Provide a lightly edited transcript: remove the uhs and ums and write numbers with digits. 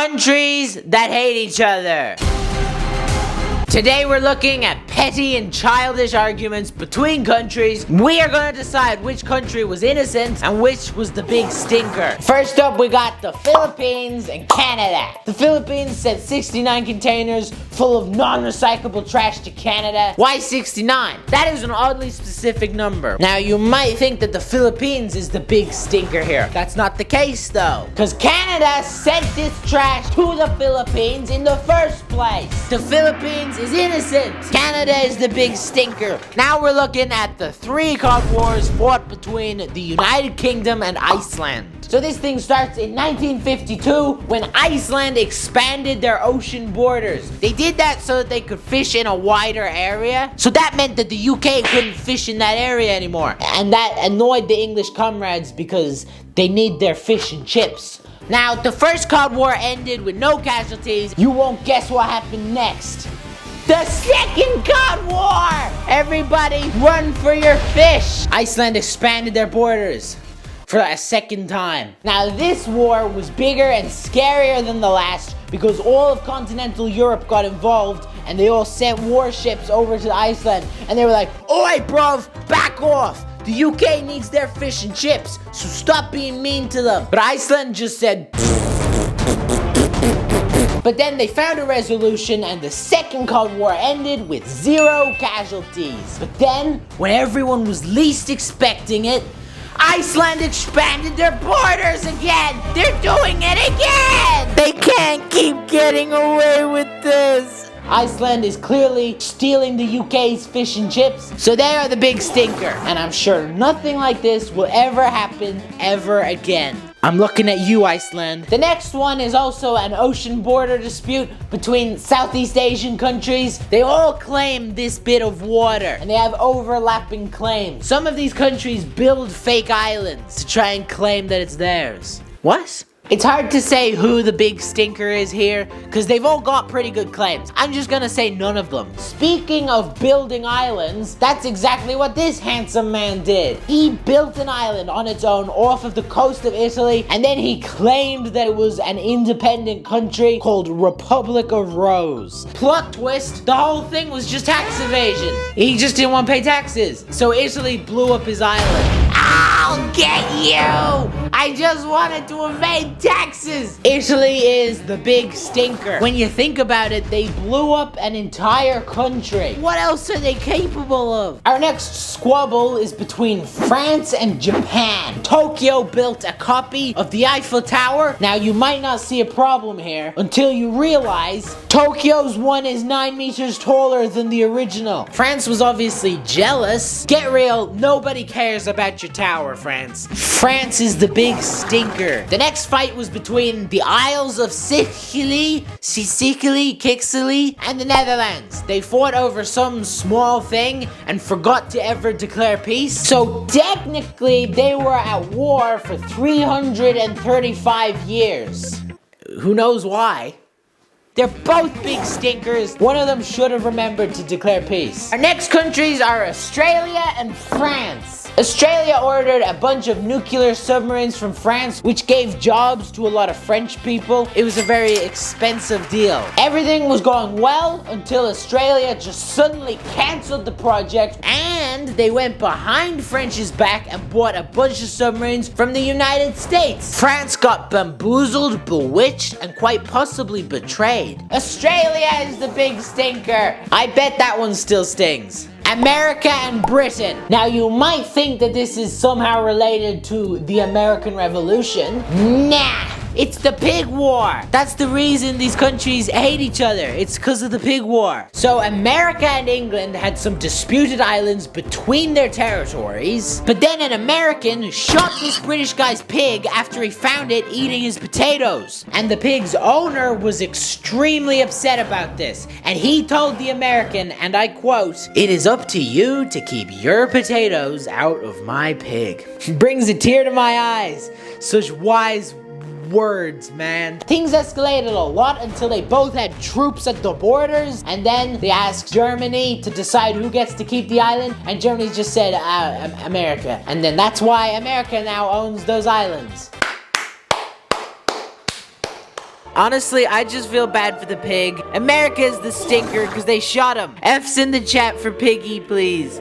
Countries that hate each other. Today we're looking at petty and childish arguments between countries. We are going to decide which country was innocent and which was the big stinker. First up, we got the Philippines and Canada. The Philippines sent 69 containers full of non-recyclable trash to Canada. Why 69? That is an oddly specific number. Now you might think that the Philippines is the big stinker here. That's not the case though, because Canada sent this trash to the Philippines in the first place. The Philippines is innocent. Canada is the big stinker. Now we're looking at the 3 Cold Wars fought between the United Kingdom and Iceland. So this thing starts in 1952 when Iceland expanded their ocean borders. They did that so that they could fish in a wider area. So that meant that the UK couldn't fish in that area anymore. And that annoyed the English comrades because they need their fish and chips. Now, the first Cold War ended with no casualties. You won't guess what happened next. The second Cold War! Everybody run for your fish! Iceland expanded their borders for a second time. Now this war was bigger and scarier than the last because all of continental Europe got involved and they all sent warships over to Iceland and they were like, "Oi bruv, back off! The UK needs their fish and chips, so stop being mean to them." But Iceland just said But then they found a resolution and the second Cold War ended with 0 casualties. But then, when everyone was least expecting it, Iceland expanded their borders again! They're doing it again! They can't keep getting away with this! Iceland is clearly stealing the UK's fish and chips, so they are the big stinker. And I'm sure nothing like this will ever happen ever again. I'm looking at you, Iceland. The next one is also an ocean border dispute between Southeast Asian countries. They all claim this bit of water, and they have overlapping claims. Some of these countries build fake islands to try and claim that it's theirs. What? It's hard to say who the big stinker is here, because they've all got pretty good claims. I'm just gonna say none of them. Speaking of building islands, that's exactly what this handsome man did. He built an island on its own off of the coast of Italy, and then he claimed that it was an independent country called Republic of Rose. Plot twist, the whole thing was just tax evasion. He just didn't want to pay taxes, so Italy blew up his island. I'll get you! I just wanted to evade taxes! Italy is the big stinker. When you think about it, they blew up an entire country. What else are they capable of? Our next squabble is between France and Japan. Tokyo built a copy of the Eiffel Tower. Now you might not see a problem here until you realize Tokyo's one is 9 meters taller than the original. France was obviously jealous. Get real, nobody cares about your tower, France. France is the big stinker. The next fight was between the Isles of Sicily, and the Netherlands. They fought over some small thing and forgot to ever declare peace. So technically they were at war for 335 years. Who knows why? They're both big stinkers. One of them should have remembered to declare peace. Our next countries are Australia and France. Australia ordered a bunch of nuclear submarines from France, which gave jobs to a lot of French people. It was a very expensive deal. Everything was going well until Australia just suddenly cancelled the project and they went behind French's back and bought a bunch of submarines from the United States. France got bamboozled, bewitched, and quite possibly betrayed. Australia is the big stinker. I bet that one still stings. America and Britain. Now you might think that this is somehow related to the American Revolution. Nah, it's the pig war. That's the reason these countries hate each other. It's because of the pig war. So America and England had some disputed islands between their territories, but then an American shot this British guy's pig after he found it eating his potatoes. And the pig's owner was extremely upset about this, and he told the American, and I quote, "It is up to you to keep your potatoes out of my pig." Brings a tear to my eyes. Such wise words, man. Things escalated a lot until they both had troops at the borders, and then they asked Germany to decide who gets to keep the island, and Germany just said, America. And then that's why America now owns those islands. Honestly, I just feel bad for the pig. America's the stinker because they shot him. F's in the chat for Piggy, please.